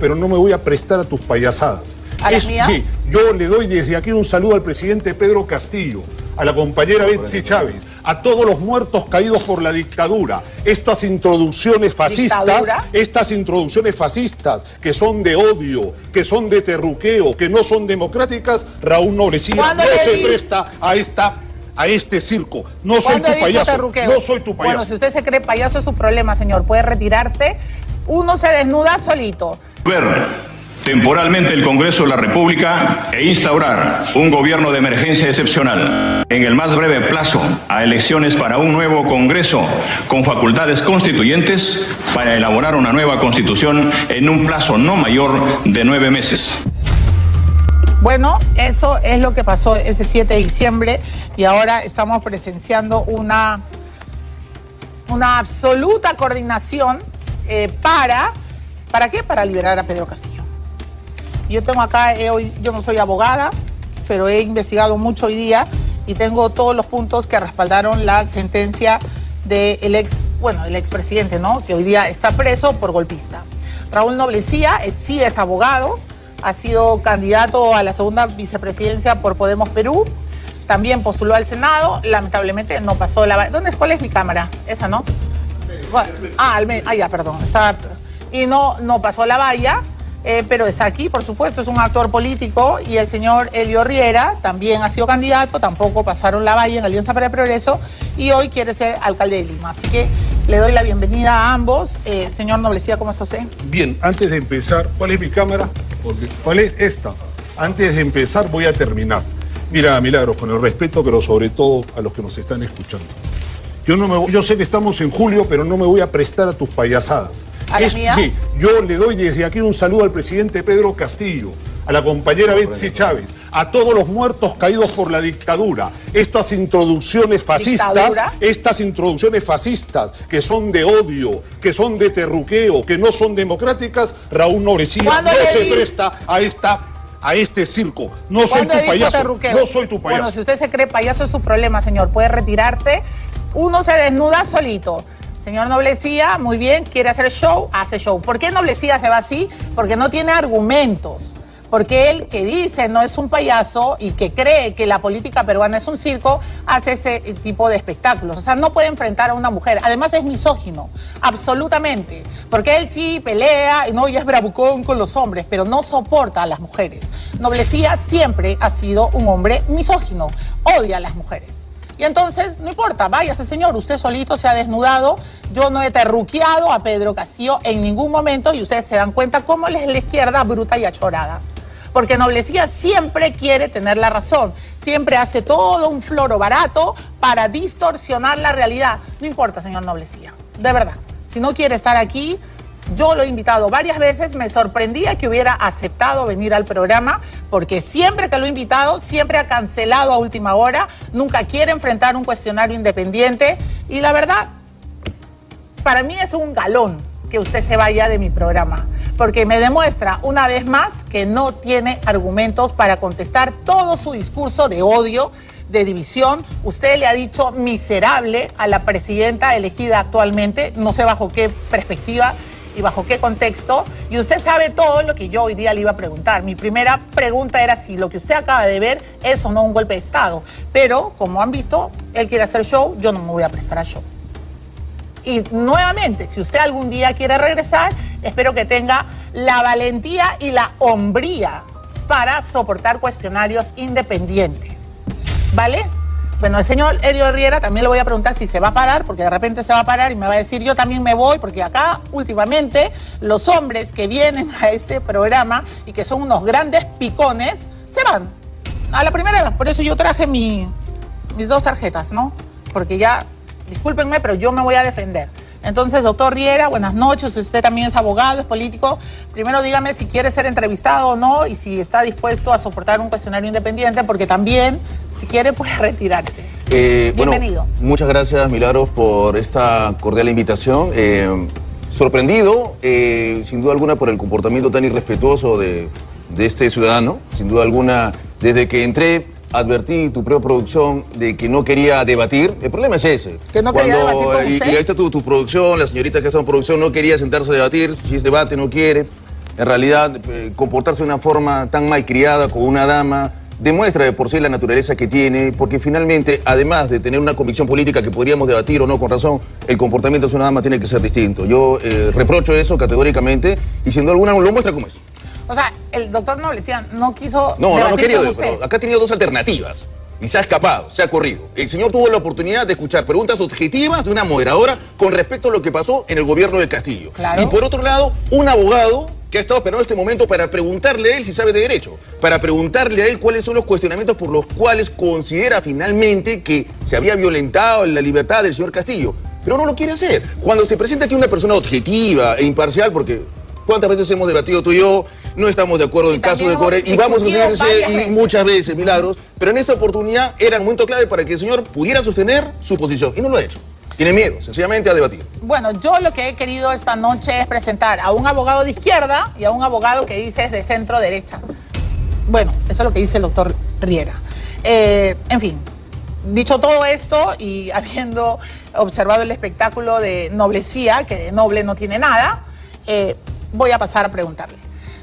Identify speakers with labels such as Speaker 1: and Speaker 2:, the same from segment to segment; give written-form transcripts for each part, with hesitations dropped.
Speaker 1: pero no me voy a prestar a tus payasadas.
Speaker 2: ¿A las mías?
Speaker 1: Sí, yo le doy desde aquí un saludo al presidente Pedro Castillo, a la compañera Betsy Chávez, a todos los muertos caídos por la dictadura. Estas introducciones fascistas que son de odio, que son de terruqueo, que no son democráticas, Raúl Noblecía no se presta a este circo. No soy tu payaso. No soy tu payaso.
Speaker 2: Bueno, si usted se cree payaso es su problema, señor. Puede retirarse. Uno se desnuda solito.
Speaker 3: Temporalmente el Congreso de la República e instaurar un gobierno de emergencia excepcional en el más breve plazo a elecciones para un nuevo Congreso con facultades constituyentes para elaborar una nueva Constitución en un plazo no mayor de 9 meses.
Speaker 2: Bueno, eso es lo que pasó ese 7 de diciembre y ahora estamos presenciando una absoluta coordinación ¿para qué? Para liberar a Pedro Castillo. Yo tengo acá, yo no soy abogada, pero he investigado mucho hoy día y tengo todos los puntos que respaldaron la sentencia del expresidente, ¿no? Que hoy día está preso por golpista. Raúl Noblecía sí es abogado, ha sido candidato a la segunda vicepresidencia por Podemos Perú, también postuló al Senado, lamentablemente no pasó la... ¿Cuál es mi cámara? Esa, ¿no? Ya, perdón. Y no pasó la valla. Pero está aquí, por supuesto, es un actor político y el señor Elio Riera también ha sido candidato, tampoco pasaron la valla en Alianza para el Progreso y hoy quiere ser alcalde de Lima. Así que le doy la bienvenida a ambos. Señor Noblecía, ¿cómo está usted?
Speaker 1: Bien, antes de empezar, ¿cuál es mi cámara? ¿Cuál es esta? Antes de empezar voy a terminar. Mira, Milagros, con el respeto, pero sobre todo a los que nos están escuchando. Yo sé que estamos en julio, pero no me voy a prestar a tus payasadas.
Speaker 2: ¿A las mías?
Speaker 1: Sí, yo le doy desde aquí un saludo al presidente Pedro Castillo, a la compañera Betsy Chávez, a todos los muertos caídos por la dictadura. Estas introducciones fascistas que son de odio, que son de terruqueo, que no son democráticas, Raúl Noblecía no se presta a este circo. No soy tu payaso. No soy tu payaso.
Speaker 2: Bueno, si usted se cree payaso es su problema, señor. Puede retirarse. Uno se desnuda solito. Señor Noblecía, muy bien, quiere hacer show, hace show. ¿Por qué Noblecía se va así? Porque no tiene argumentos. Porque él, que dice no es un payaso y que cree que la política peruana es un circo, hace ese tipo de espectáculos. O sea, no puede enfrentar a una mujer. Además es misógino, absolutamente. Porque él sí pelea, ¿no? Y es bravucón con los hombres, pero no soporta a las mujeres. Noblecía siempre ha sido un hombre misógino, odia a las mujeres. Y entonces, no importa, váyase señor, usted solito se ha desnudado, yo no he terruqueado a Pedro Castillo en ningún momento y ustedes se dan cuenta cómo es la izquierda bruta y achorada. Porque Noblecía siempre quiere tener la razón, siempre hace todo un floro barato para distorsionar la realidad. No importa, señor Noblecía, de verdad, si no quiere estar aquí... Yo lo he invitado varias veces, me sorprendía que hubiera aceptado venir al programa, porque siempre que lo he invitado, siempre ha cancelado a última hora, nunca quiere enfrentar un cuestionario independiente, y la verdad, para mí es un galón que usted se vaya de mi programa, porque me demuestra una vez más que no tiene argumentos para contestar todo su discurso de odio, de división. Usted le ha dicho miserable a la presidenta elegida actualmente, no sé bajo qué perspectiva y bajo qué contexto, y usted sabe todo lo que yo hoy día le iba a preguntar. Mi primera pregunta era si lo que usted acaba de ver es o no un golpe de Estado, pero como han visto, él quiere hacer show, yo no me voy a prestar a show. Y nuevamente, si usted algún día quiere regresar, espero que tenga la valentía y la hombría para soportar cuestionarios independientes, ¿vale? Bueno, el señor Elio Riera también le voy a preguntar si se va a parar, porque de repente se va a parar y me va a decir yo también me voy, porque acá últimamente los hombres que vienen a este programa y que son unos grandes picones, se van a la primera vez. Por eso yo traje mis 2 tarjetas, ¿no? Porque ya, discúlpenme, pero yo me voy a defender. Entonces, doctor Riera, buenas noches. Usted también es abogado, es político. Primero dígame si quiere ser entrevistado o no y si está dispuesto a soportar un cuestionario independiente, porque también, si quiere, puede retirarse. Bienvenido.
Speaker 4: Bueno, muchas gracias, Milagros, por esta cordial invitación. Sorprendido, sin duda alguna, por el comportamiento tan irrespetuoso de este ciudadano. Sin duda alguna, desde que entré, advertí tu propia producción de que no quería debatir. El problema es ese.
Speaker 2: Que no quería debatir con usted.
Speaker 4: Y ahí está tu producción, la señorita que está en producción no quería sentarse a debatir. Si es debate, no quiere. En realidad, comportarse de una forma tan malcriada con una dama demuestra de por sí la naturaleza que tiene, porque finalmente, además de tener una convicción política que podríamos debatir o no con razón, el comportamiento de una dama tiene que ser distinto. Yo reprocho eso categóricamente y sin duda alguna lo muestra como es.
Speaker 2: O sea, el doctor Noblecía no quiso
Speaker 4: No
Speaker 2: debatir
Speaker 4: quería,
Speaker 2: con usted.
Speaker 4: pero acá ha tenido dos alternativas y se ha escapado, se ha corrido. El señor tuvo la oportunidad de escuchar preguntas objetivas de una moderadora con respecto a lo que pasó en el gobierno de Castillo.
Speaker 2: Claro.
Speaker 4: Y por otro lado, un abogado que ha estado esperando este momento para preguntarle a él si sabe de derecho, para preguntarle a él cuáles son los cuestionamientos por los cuales considera finalmente que se había violentado la libertad del señor Castillo. Pero no lo quiere hacer. Cuando se presenta aquí una persona objetiva e imparcial, porque ¿cuántas veces hemos debatido tú y yo? No estamos de acuerdo en el caso de Core y vamos a tenerse y muchas veces, Milagros, pero en esta oportunidad era un momento clave para que el señor pudiera sostener su posición y no lo ha hecho. Tiene miedo, sencillamente, a debatir.
Speaker 2: Bueno, yo lo que he querido esta noche es presentar a un abogado de izquierda y a un abogado que dice es de centro derecha. Bueno, eso es lo que dice el doctor Riera. En fin, dicho todo esto y habiendo observado el espectáculo de Noblecía, que de noble no tiene nada, voy a pasar a preguntarle.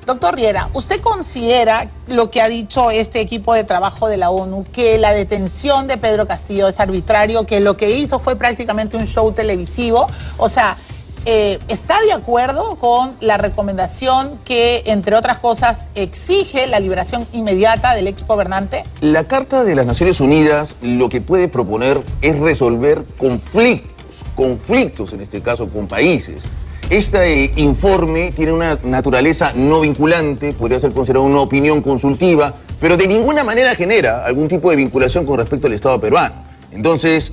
Speaker 2: Doctor Riera, ¿usted considera lo que ha dicho este equipo de trabajo de la ONU, que la detención de Pedro Castillo es arbitrario, que lo que hizo fue prácticamente un show televisivo? O sea, ¿está de acuerdo con la recomendación que, entre otras cosas, exige la liberación inmediata del exgobernante?
Speaker 4: La Carta de las Naciones Unidas lo que puede proponer es resolver conflictos en este caso con países. Este informe tiene una naturaleza no vinculante, podría ser considerado una opinión consultiva, pero de ninguna manera genera algún tipo de vinculación con respecto al Estado peruano. Entonces,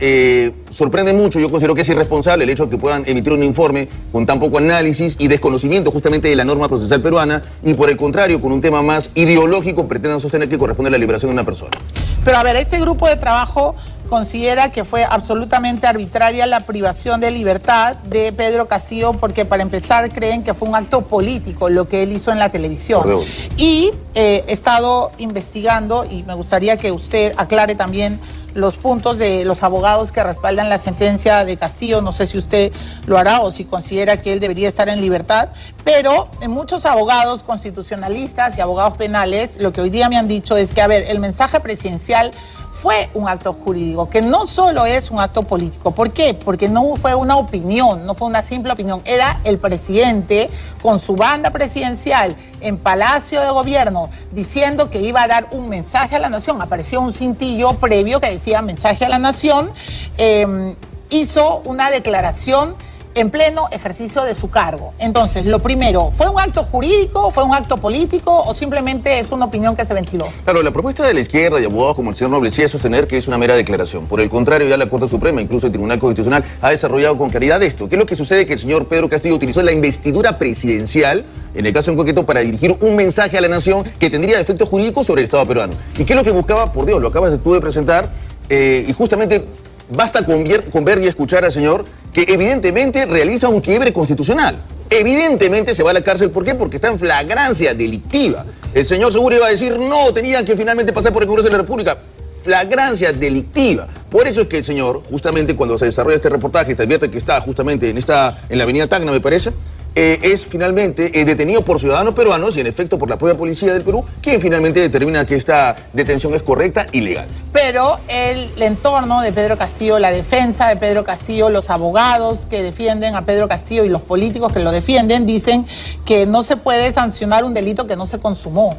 Speaker 4: sorprende mucho, yo considero que es irresponsable el hecho de que puedan emitir un informe con tan poco análisis y desconocimiento justamente de la norma procesal peruana y por el contrario, con un tema más ideológico, pretendan sostener que corresponde a la liberación de una persona.
Speaker 2: Pero a ver, este grupo de trabajo considera que fue absolutamente arbitraria la privación de libertad de Pedro Castillo porque, para empezar, creen que fue un acto político lo que él hizo en la televisión. Y he estado investigando y me gustaría que usted aclare también los puntos de los abogados que respaldan la sentencia de Castillo. No sé si usted lo hará o si considera que él debería estar en libertad, pero muchos abogados constitucionalistas y abogados penales lo que hoy día me han dicho es que, a ver, el mensaje presidencial fue un acto jurídico, que no solo es un acto político. ¿Por qué? Porque no fue una opinión, no fue una simple opinión. Era el presidente con su banda presidencial en Palacio de Gobierno diciendo que iba a dar un mensaje a la nación. Apareció un cintillo previo que decía mensaje a la nación. Hizo una declaración en pleno ejercicio de su cargo. Entonces, lo primero, ¿fue un acto jurídico, fue un acto político o simplemente es una opinión que se ventiló?
Speaker 4: Claro, la propuesta de la izquierda y abogados como el señor Noblecía es sostener que es una mera declaración. Por el contrario, ya la Corte Suprema, incluso el Tribunal Constitucional, ha desarrollado con claridad esto. ¿Qué es lo que sucede? Que el señor Pedro Castillo utilizó la investidura presidencial, en el caso en concreto, para dirigir un mensaje a la nación que tendría efectos jurídicos sobre el Estado peruano. ¿Y qué es lo que buscaba? Por Dios, lo acabas tú de presentar, y justamente basta con ver y escuchar al señor que evidentemente realiza un quiebre constitucional. Evidentemente se va a la cárcel. ¿Por qué? Porque está en flagrancia delictiva. El señor seguro iba a decir, no, tenían que finalmente pasar por el Congreso de la República. Flagrancia delictiva. Por eso es que el señor, justamente cuando se desarrolla este reportaje, te advierte que está justamente en la avenida Tacna, me parece, es finalmente detenido por ciudadanos peruanos y en efecto por la propia policía del Perú, quien finalmente determina que esta detención es correcta y legal.
Speaker 2: Pero el entorno de Pedro Castillo, la defensa de Pedro Castillo, los abogados que defienden a Pedro Castillo y los políticos que lo defienden dicen que no se puede sancionar un delito que no se consumó.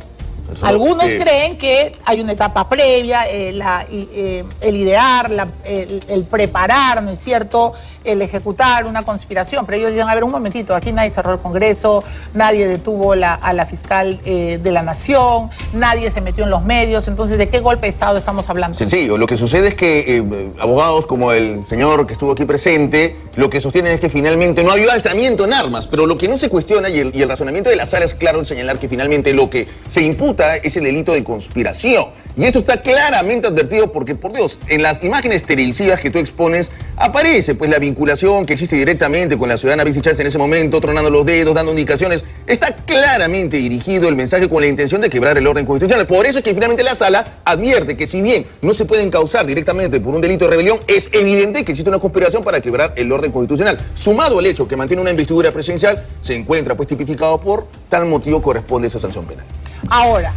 Speaker 2: Algunos creen que hay una etapa previa, el idear, el preparar, ¿no es cierto?, el ejecutar una conspiración, pero ellos dicen, a ver, un momentito, aquí nadie cerró el Congreso, nadie detuvo a la fiscal de la Nación, nadie se metió en los medios, entonces, ¿de qué golpe de Estado estamos hablando?
Speaker 4: Sencillo, lo que sucede es que abogados como el señor que estuvo aquí presente, lo que sostienen es que finalmente no había alzamiento en armas, pero lo que no se cuestiona, y el razonamiento de la sala es claro en señalar que finalmente lo que se imputa es el delito de conspiración. Y esto está claramente advertido porque, por Dios, en las imágenes televisivas que tú expones, aparece pues la vinculación que existe directamente con la ciudadana Betsy Chávez en ese momento, tronando los dedos, dando indicaciones. Está claramente dirigido el mensaje con la intención de quebrar el orden constitucional. Por eso es que finalmente la sala advierte que si bien no se pueden causar directamente por un delito de rebelión, es evidente que existe una conspiración para quebrar el orden constitucional. Sumado al hecho que mantiene una investidura presidencial, se encuentra pues tipificado por tal motivo corresponde esa sanción penal.
Speaker 2: Ahora,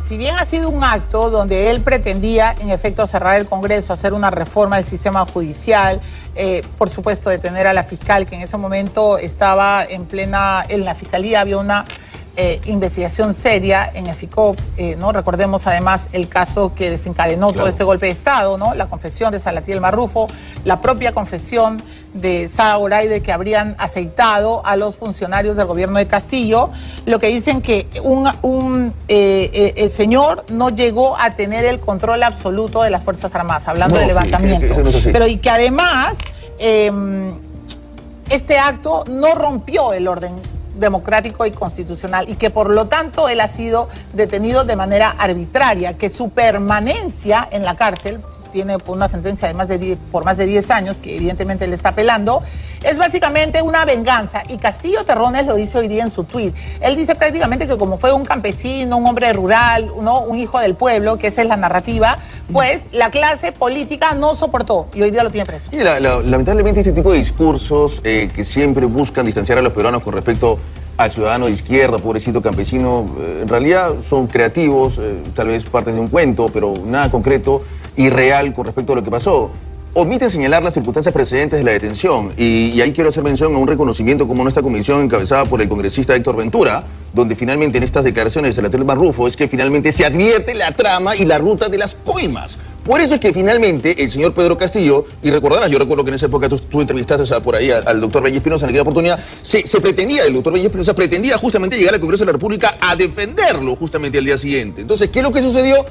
Speaker 2: si bien ha sido un acto donde él pretendía, en efecto, cerrar el Congreso, hacer una reforma del sistema judicial, por supuesto, detener a la fiscal, que en ese momento estaba en la fiscalía había una investigación seria en el FICOP, ¿no? Recordemos además el caso que desencadenó todo este golpe de Estado, ¿no? La confesión de Salatiel Marrufo, la propia confesión de Sada Goraide que habrían aceitado a los funcionarios del gobierno de Castillo, lo que dicen que el señor no llegó a tener el control absoluto de las Fuerzas Armadas, hablando de levantamiento, pero y que además este acto no rompió el orden democrático y constitucional y que por lo tanto él ha sido detenido de manera arbitraria, que su permanencia en la cárcel, tiene una sentencia de por más de 10 años, que evidentemente le está apelando, es básicamente una venganza. Y Castillo Terrones lo dice hoy día en su tuit. Él dice prácticamente que como fue un campesino, un hombre rural, ¿no? Un hijo del pueblo, que esa es la narrativa, pues la clase política no soportó y hoy día lo tiene preso.
Speaker 4: Y lamentablemente este tipo de discursos que siempre buscan distanciar a los peruanos con respecto al ciudadano de izquierda, pobrecito campesino, en realidad son creativos, tal vez partes de un cuento, pero nada concreto y real con respecto a lo que pasó. Omiten señalar las circunstancias precedentes de la detención y ahí quiero hacer mención a un reconocimiento como nuestra comisión encabezada por el congresista Héctor Ventura, donde finalmente en estas declaraciones de Salatiel Marrufo es que finalmente se advierte la trama y la ruta de las coimas. Por eso es que finalmente el señor Pedro Castillo, y recordarás, yo recuerdo que en esa época tú entrevistaste por ahí al doctor Benji Espinosa en aquella oportunidad, el doctor Benji Espinosa pretendía justamente llegar al Congreso de la República a defenderlo justamente al día siguiente. Entonces, ¿qué es lo que sucedió?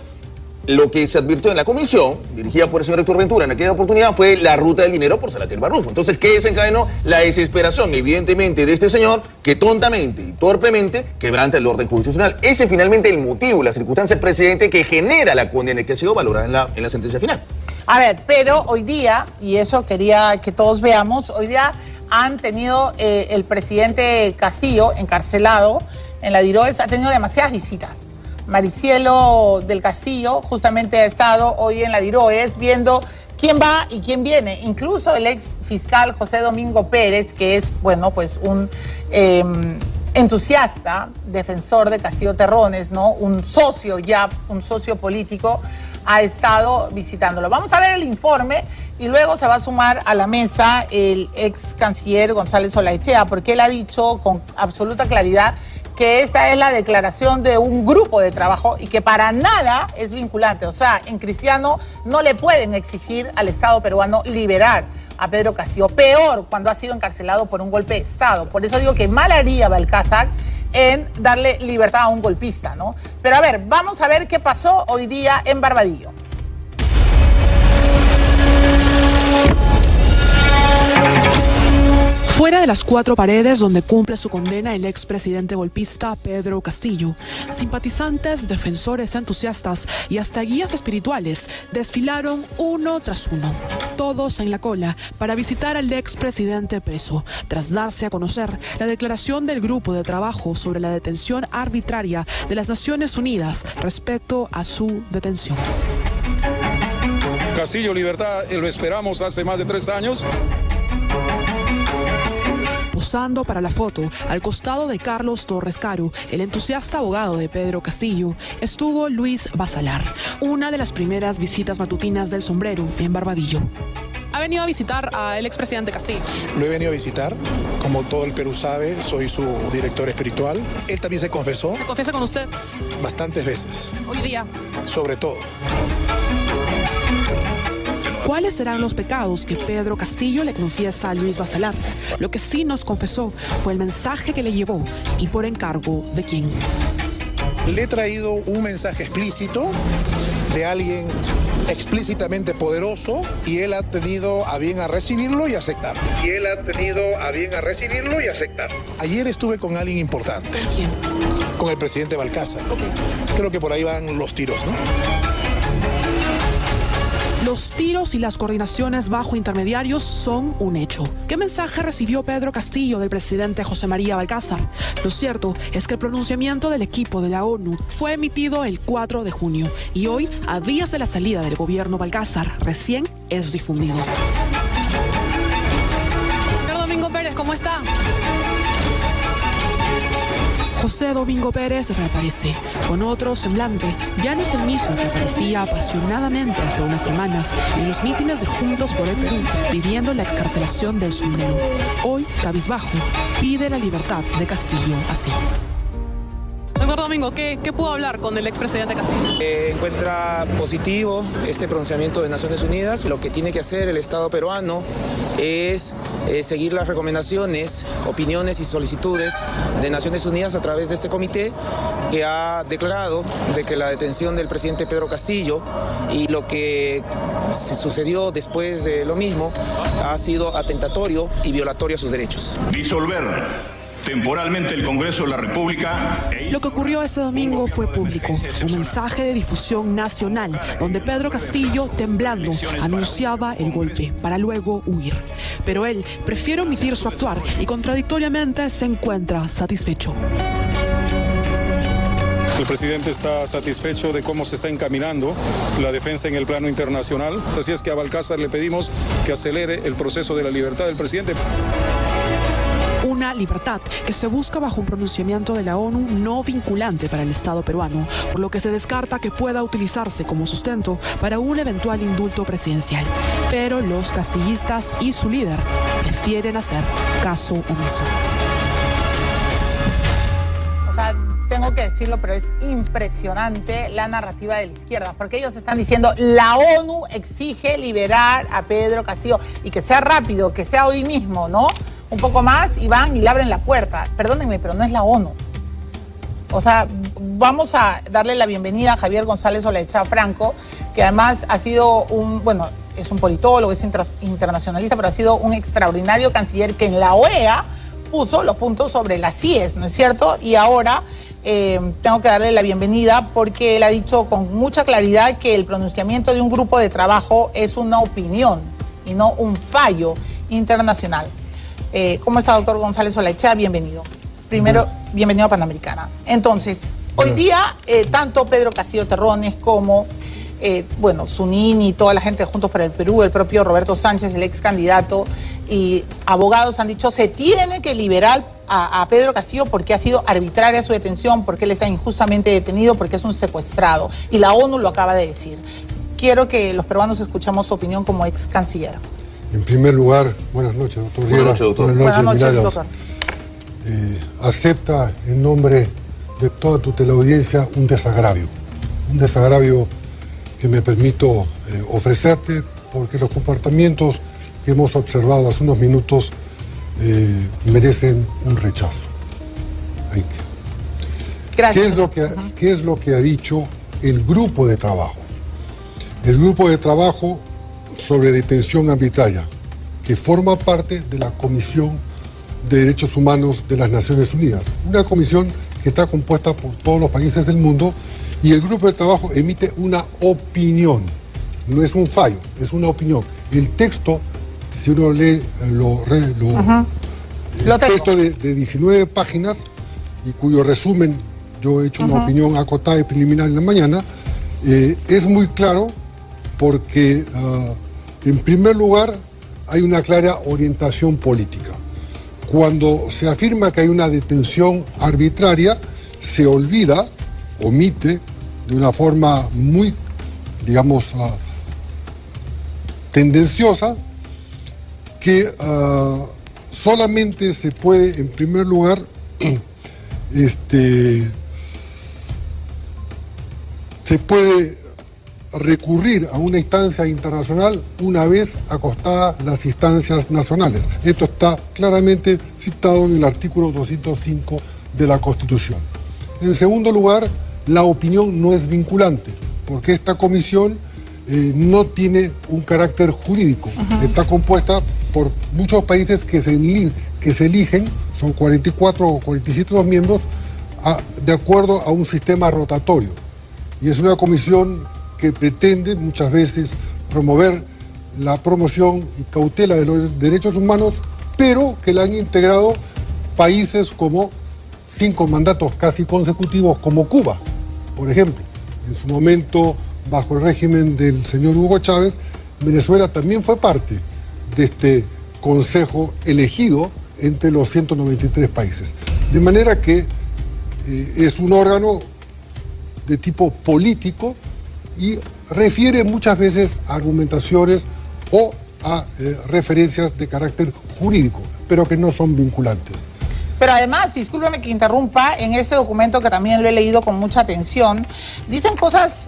Speaker 4: Lo que se advirtió en la comisión, dirigida por el señor Héctor Ventura en aquella oportunidad, fue la ruta del dinero por Salatiel Marrufo. Entonces, ¿qué desencadenó? La desesperación, evidentemente, de este señor que tontamente y torpemente quebranta el orden constitucional. Ese es finalmente el motivo, la circunstancia precedente que genera la condena que ha sido valorada en la sentencia final.
Speaker 2: A ver, pero hoy día, y eso quería que todos veamos, hoy día han tenido el presidente Castillo encarcelado en la Diroes, ha tenido demasiadas visitas. Maricielo del Castillo justamente ha estado hoy en la Diroes viendo quién va y quién viene. Incluso el ex fiscal José Domingo Pérez, que es, bueno, pues un entusiasta, defensor de Castillo Terrones, ¿no? Un socio político, ha estado visitándolo. Vamos a ver el informe y luego se va a sumar a la mesa el ex canciller González Olaechea, porque él ha dicho con absoluta claridad que esta es la declaración de un grupo de trabajo y que para nada es vinculante. O sea, en Cristiano no le pueden exigir al Estado peruano liberar a Pedro Castillo. Peor cuando ha sido encarcelado por un golpe de Estado. Por eso digo que mal haría Balcázar en darle libertad a un golpista, ¿no? Pero a ver, vamos a ver qué pasó hoy día en Barbadillo.
Speaker 5: Fuera de las cuatro paredes donde cumple su condena el expresidente golpista Pedro Castillo, simpatizantes, defensores, entusiastas y hasta guías espirituales desfilaron uno tras uno, todos en la cola para visitar al expresidente preso, tras darse a conocer la declaración del grupo de trabajo sobre la detención arbitraria de las Naciones Unidas respecto a su detención.
Speaker 6: Castillo, libertad, lo esperamos hace más de 3 años.
Speaker 5: Posando para la foto, al costado de Carlos Torres Caro, el entusiasta abogado de Pedro Castillo, estuvo Luis Basalar, una de las primeras visitas matutinas del sombrero en Barbadillo.
Speaker 7: ¿Ha venido a visitar al expresidente Castillo?
Speaker 8: Lo he venido a visitar, como todo el Perú sabe, soy su director espiritual. Él también se confesó.
Speaker 7: ¿Se confiesa con usted?
Speaker 8: Bastantes veces.
Speaker 7: Hoy día.
Speaker 8: Sobre todo.
Speaker 5: ¿Cuáles serán los pecados que Pedro Castillo le confiesa a Luis Basalar? Lo que sí nos confesó fue el mensaje que le llevó y por encargo de quién.
Speaker 8: Le he traído un mensaje explícito de alguien explícitamente poderoso y él ha tenido a bien a recibirlo y aceptarlo. Ayer estuve con alguien importante.
Speaker 5: ¿Quién?
Speaker 8: Con el presidente Balcázar. Creo que por ahí van los tiros, ¿no?
Speaker 5: Los tiros y las coordinaciones bajo intermediarios son un hecho. ¿Qué mensaje recibió Pedro Castillo del presidente José María Balcázar? Lo cierto es que el pronunciamiento del equipo de la ONU fue emitido el 4 de junio y hoy, a días de la salida del gobierno Balcázar, recién es difundido.
Speaker 7: Señor Domingo Pérez, ¿cómo está?
Speaker 5: José Domingo Pérez reaparece, con otro semblante. Ya no es el mismo que aparecía apasionadamente hace unas semanas en los mítines de Juntos por el Perú, pidiendo la excarcelación del submarino. Hoy, cabizbajo, pide la libertad de Castillo así.
Speaker 7: Doctor Domingo, ¿qué pudo hablar con el expresidente Castillo?
Speaker 9: Encuentra positivo este pronunciamiento de Naciones Unidas. Lo que tiene que hacer el Estado peruano es seguir las recomendaciones, opiniones y solicitudes de Naciones Unidas a través de este comité que ha declarado de que la detención del presidente Pedro Castillo y lo que sucedió después de lo mismo ha sido atentatorio y violatorio a sus derechos.
Speaker 3: Disolver temporalmente el Congreso de la República.
Speaker 5: Lo que ocurrió ese domingo fue público, un mensaje de difusión nacional, donde Pedro Castillo, temblando, anunciaba el golpe para luego huir. Pero él prefiere omitir su actuar y contradictoriamente se encuentra satisfecho.
Speaker 6: El presidente está satisfecho de cómo se está encaminando la defensa en el plano internacional. Así es que a Balcázar le pedimos que acelere el proceso de la libertad del presidente.
Speaker 5: Una libertad que se busca bajo un pronunciamiento de la ONU no vinculante para el Estado peruano, por lo que se descarta que pueda utilizarse como sustento para un eventual indulto presidencial. Pero los castillistas y su líder prefieren hacer caso omiso.
Speaker 2: O sea, tengo que decirlo, pero es impresionante la narrativa de la izquierda, porque ellos están diciendo la ONU exige liberar a Pedro Castillo y que sea rápido, que sea hoy mismo, ¿no? Un poco más y van y le abren la puerta. Perdónenme, pero no es la ONU. O sea, vamos a darle la bienvenida a Javier González Olaechea Franco, que además ha sido es un politólogo, es internacionalista, pero ha sido un extraordinario canciller que en la OEA puso los puntos sobre las CIES, ¿no es cierto? Y ahora tengo que darle la bienvenida porque él ha dicho con mucha claridad que el pronunciamiento de un grupo de trabajo es una opinión y no un fallo internacional. ¿Cómo está, doctor González Olaechea? Bienvenido. Primero, bienvenido a Panamericana. Entonces, hoy día, tanto Pedro Castillo Terrones como, Zunini y toda la gente de Juntos por el Perú, el propio Roberto Sánchez, el ex candidato, y abogados han dicho se tiene que liberar a Pedro Castillo porque ha sido arbitraria su detención, porque él está injustamente detenido, porque es un secuestrado. Y la ONU lo acaba de decir. Quiero que los peruanos escuchemos su opinión como ex canciller.
Speaker 10: En primer lugar, buenas noches, doctor Riera.
Speaker 4: Buenas noches, doctor.
Speaker 2: Buenas noches, doctor.
Speaker 10: Acepta en nombre de toda tu teleaudiencia un desagravio que me permito ofrecerte, porque los comportamientos que hemos observado hace unos minutos merecen un rechazo. Ahí queda.
Speaker 2: Gracias.
Speaker 10: ¿Qué es lo que ha dicho el grupo de trabajo? El grupo de trabajo sobre detención arbitraria, que forma parte de la Comisión de Derechos Humanos de las Naciones Unidas, una comisión que está compuesta por todos los países del mundo, y el grupo de trabajo emite una opinión, no es un fallo, es una opinión. El texto, si uno lee el texto de 19 páginas, y cuyo resumen yo he hecho una opinión acotada y preliminar en la mañana, es muy claro porque en primer lugar hay una clara orientación política. Cuando se afirma que hay una detención arbitraria, se omite de una forma muy, digamos, tendenciosa, que solamente se puede, en primer lugar, se puede recurrir a una instancia internacional una vez acostadas las instancias nacionales. Esto está claramente citado en el artículo 205 de la Constitución. En segundo lugar, la opinión no es vinculante, porque esta comisión no tiene un carácter jurídico. Está compuesta por muchos países que se eligen, son 44 o 47 los miembros, de acuerdo a un sistema rotatorio. Y es una comisión que pretende muchas veces promover la promoción y cautela de los derechos humanos, pero que la han integrado países como 5 mandatos casi consecutivos como Cuba, por ejemplo. En su momento, bajo el régimen del señor Hugo Chávez, Venezuela también fue parte de este consejo elegido entre los 193 países. De manera que es un órgano de tipo político y refiere muchas veces a argumentaciones o a referencias de carácter jurídico, pero que no son vinculantes.
Speaker 2: Pero además, discúlpeme que interrumpa, en este documento que también lo he leído con mucha atención, dicen cosas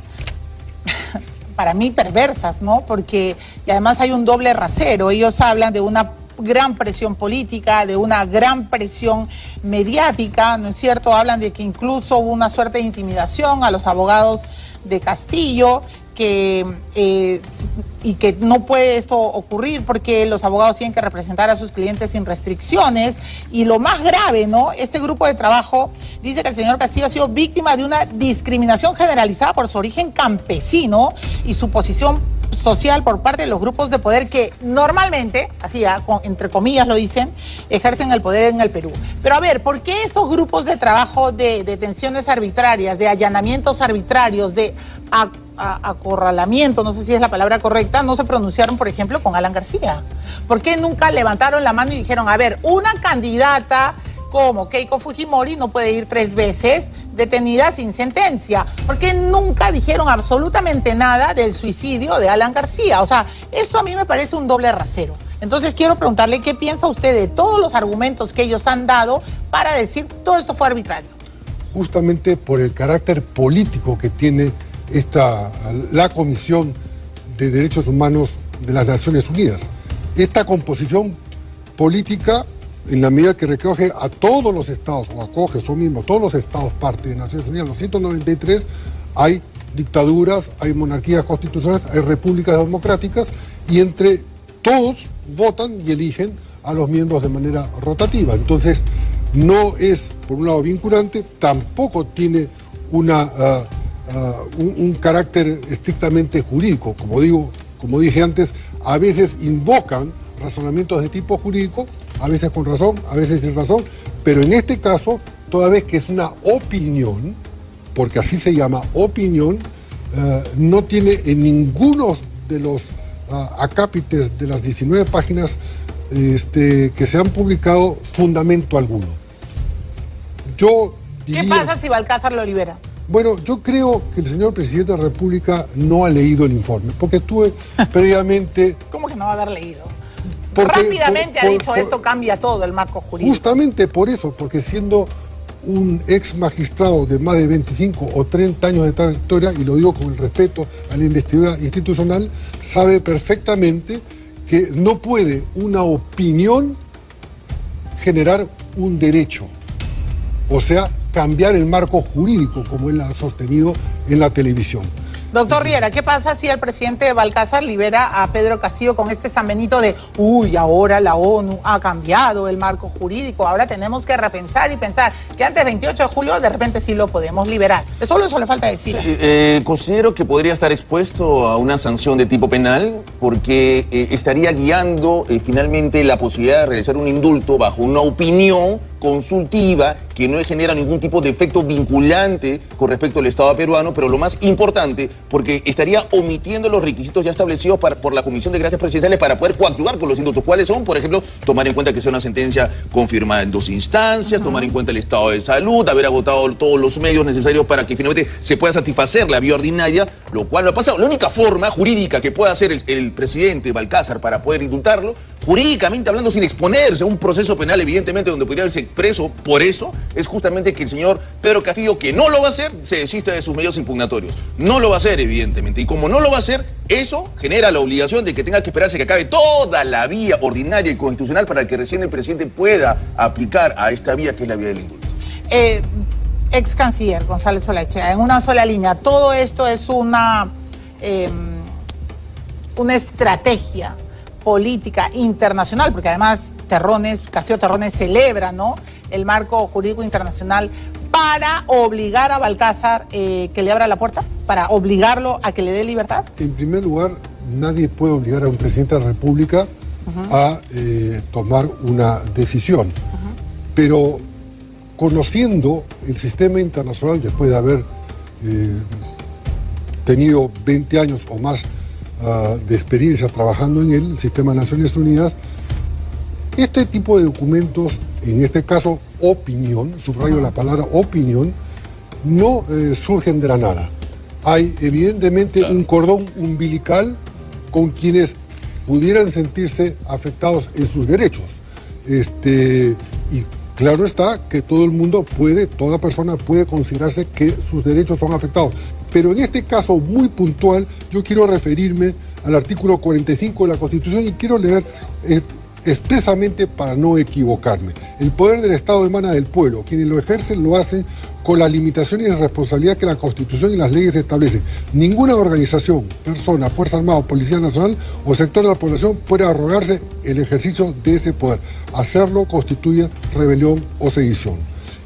Speaker 2: para mí perversas, ¿no? Porque y además hay un doble rasero. Ellos hablan de una gran presión política, de una gran presión mediática, ¿no es cierto? Hablan de que incluso hubo una suerte de intimidación a los abogados de Castillo, y que no puede esto ocurrir porque los abogados tienen que representar a sus clientes sin restricciones. Y lo más grave, ¿no? Este grupo de trabajo dice que el señor Castillo ha sido víctima de una discriminación generalizada por su origen campesino y su posición social por parte de los grupos de poder que normalmente, así entre comillas lo dicen, ejercen el poder en el Perú. Pero a ver, ¿por qué estos grupos de trabajo de detenciones arbitrarias, de allanamientos arbitrarios, de acorralamiento, no sé si es la palabra correcta, no se pronunciaron, por ejemplo, con Alan García? ¿Por qué nunca levantaron la mano y dijeron, a ver, una candidata como Keiko Fujimori no puede ir 3 veces detenida sin sentencia? ¿Por qué nunca dijeron absolutamente nada del suicidio de Alan García? O sea, esto a mí me parece un doble rasero. Entonces quiero preguntarle qué piensa usted de todos los argumentos que ellos han dado para decir todo esto fue arbitrario.
Speaker 10: Justamente por el carácter político que tiene la Comisión de Derechos Humanos de las Naciones Unidas. Esta composición política, en la medida que recoge a todos los estados, o acoge eso mismo, todos los estados parte de Naciones Unidas, los 193, hay dictaduras, hay monarquías constitucionales, hay repúblicas democráticas, y entre todos votan y eligen a los miembros de manera rotativa. Entonces, no es, por un lado, vinculante, tampoco tiene un carácter estrictamente jurídico. Como dije antes, a veces invocan razonamientos de tipo jurídico, a veces con razón, a veces sin razón, pero en este caso, toda vez que es una opinión, porque así se llama opinión, no tiene en ninguno de los acápites de las 19 páginas que se han publicado fundamento alguno.
Speaker 2: ¿Qué pasa si Balcázar lo libera?
Speaker 10: Bueno, yo creo que el señor presidente de la República no ha leído el informe, porque estuve previamente...
Speaker 2: ¿Cómo que no va a haber leído? Rápidamente ha dicho esto cambia todo el marco jurídico.
Speaker 10: Justamente por eso, porque siendo un ex magistrado de más de 25 o 30 años de trayectoria, y lo digo con el respeto a la investidura institucional, sabe perfectamente que no puede una opinión generar un derecho. O sea, cambiar el marco jurídico, como él ha sostenido en la televisión.
Speaker 2: Doctor Riera, ¿qué pasa si el presidente Balcázar libera a Pedro Castillo con este San Benito de ahora la ONU ha cambiado el marco jurídico, ahora tenemos que repensar y pensar que antes del 28 de julio de repente sí lo podemos liberar? Solo eso le falta decir.
Speaker 4: Considero que podría estar expuesto a una sanción de tipo penal porque estaría guiando finalmente la posibilidad de realizar un indulto bajo una opinión consultiva que no genera ningún tipo de efecto vinculante con respecto al Estado peruano, pero lo más importante, porque estaría omitiendo los requisitos ya establecidos por la Comisión de Gracias Presidenciales para poder coactuar con los indultos. ¿Cuáles son? Por ejemplo, tomar en cuenta que sea una sentencia confirmada en 2 instancias, tomar en cuenta el estado de salud, haber agotado todos los medios necesarios para que finalmente se pueda satisfacer la vía ordinaria, lo cual no ha pasado. La única forma jurídica que pueda hacer el presidente Balcázar para poder indultarlo, jurídicamente hablando, sin exponerse a un proceso penal, evidentemente, donde podría haberse preso por eso, es justamente que el señor Pedro Castillo, que no lo va a hacer, se desista de sus medios impugnatorios. No lo va a hacer, evidentemente. Y como no lo va a hacer, eso genera la obligación de que tenga que esperarse que acabe toda la vía ordinaria y constitucional para que recién el presidente pueda aplicar a esta vía, que es la vía del indulto.
Speaker 2: Ex canciller González Olaechea, en una sola línea, todo esto es una estrategia política internacional, porque además Castillo Terrones celebra, ¿no?, el marco jurídico internacional para obligar a Balcázar que le abra la puerta, para obligarlo a que le dé libertad.
Speaker 10: En primer lugar, nadie puede obligar a un presidente de la República a tomar una decisión. Pero conociendo el sistema internacional, después de haber tenido 20 años o más de experiencia trabajando en él, el sistema de Naciones Unidas, este tipo de documentos, en este caso opinión, subrayo la palabra opinión, no surgen de la nada. Hay evidentemente un cordón umbilical con quienes pudieran sentirse afectados en sus derechos. Y claro está que todo el mundo puede, toda persona puede considerarse que sus derechos son afectados. Pero en este caso muy puntual, yo quiero referirme al artículo 45 de la Constitución y quiero leer expresamente para no equivocarme. El poder del Estado emana del pueblo. Quienes lo ejercen lo hacen con las limitaciones y responsabilidades que la Constitución y las leyes establecen. Ninguna organización, persona, Fuerza Armada, Policía Nacional o sector de la población puede arrogarse el ejercicio de ese poder. Hacerlo constituye rebelión o sedición.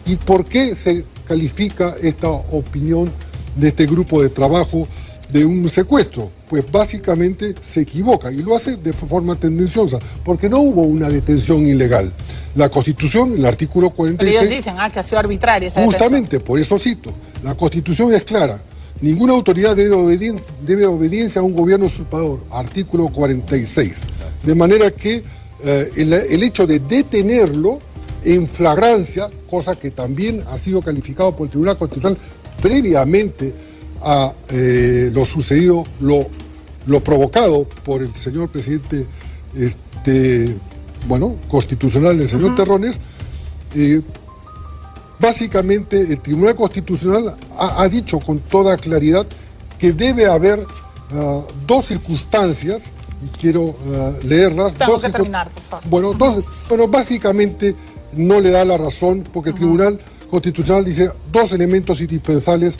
Speaker 10: ¿Y por qué se califica esta opinión de este grupo de trabajo de un secuestro? Pues básicamente se equivoca y lo hace de forma tendenciosa, porque no hubo una detención ilegal. La Constitución, el artículo 46...
Speaker 2: Pero ellos dicen que ha sido arbitraria esa
Speaker 10: justamente, detención. Por eso cito, la Constitución es clara. Ninguna autoridad debe obediencia a un gobierno usurpador. Artículo 46. De manera que el hecho de detenerlo en flagrancia, cosa que también ha sido calificado por el Tribunal Constitucional previamente a lo sucedido, lo provocado por el señor presidente constitucional, el señor Terrones, básicamente el Tribunal Constitucional ha dicho con toda claridad que debe haber dos circunstancias, y quiero leerlas.
Speaker 2: Tengo que terminar, por favor.
Speaker 10: Bueno, básicamente no le da la razón, porque el Tribunal Constitucional dice dos elementos indispensables: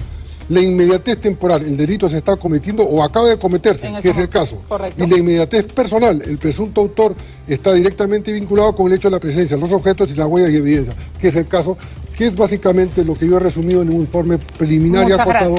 Speaker 10: la inmediatez temporal, el delito se está cometiendo o acaba de cometerse, que es el caso.
Speaker 2: Correcto.
Speaker 10: Y la inmediatez personal, el presunto autor está directamente vinculado con el hecho de la presencia, los objetos y las huellas y evidencias, que es el caso, que es básicamente lo que yo he resumido en un informe preliminar y acotado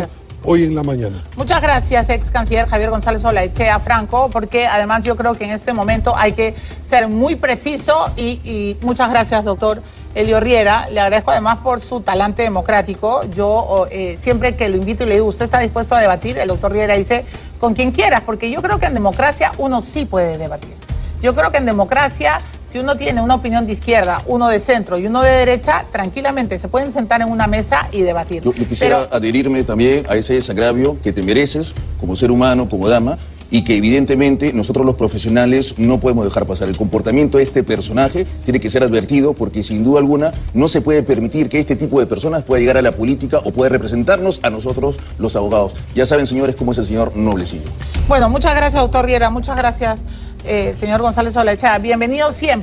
Speaker 10: hoy en la mañana.
Speaker 2: Muchas gracias, ex canciller Javier González Olaechea Franco, porque además yo creo que en este momento hay que ser muy preciso y muchas gracias, doctor Elio Riera. Le agradezco además por su talante democrático. Yo siempre que lo invito y le digo, ¿usted está dispuesto a debatir? El doctor Riera dice, con quien quieras, porque yo creo que en democracia uno sí puede debatir. Yo creo que en democracia, si uno tiene una opinión de izquierda, uno de centro y uno de derecha, tranquilamente se pueden sentar en una mesa y debatir.
Speaker 4: Yo quisiera adherirme también a ese desagravio que te mereces como ser humano, como dama, y que evidentemente nosotros los profesionales no podemos dejar pasar. El comportamiento de este personaje tiene que ser advertido, porque sin duda alguna no se puede permitir que este tipo de personas pueda llegar a la política o pueda representarnos a nosotros los abogados. Ya saben, señores, cómo es el señor Noblecillo.
Speaker 2: Bueno, muchas gracias, doctor Riera, muchas gracias, señor González Olaechea. Bienvenido siempre.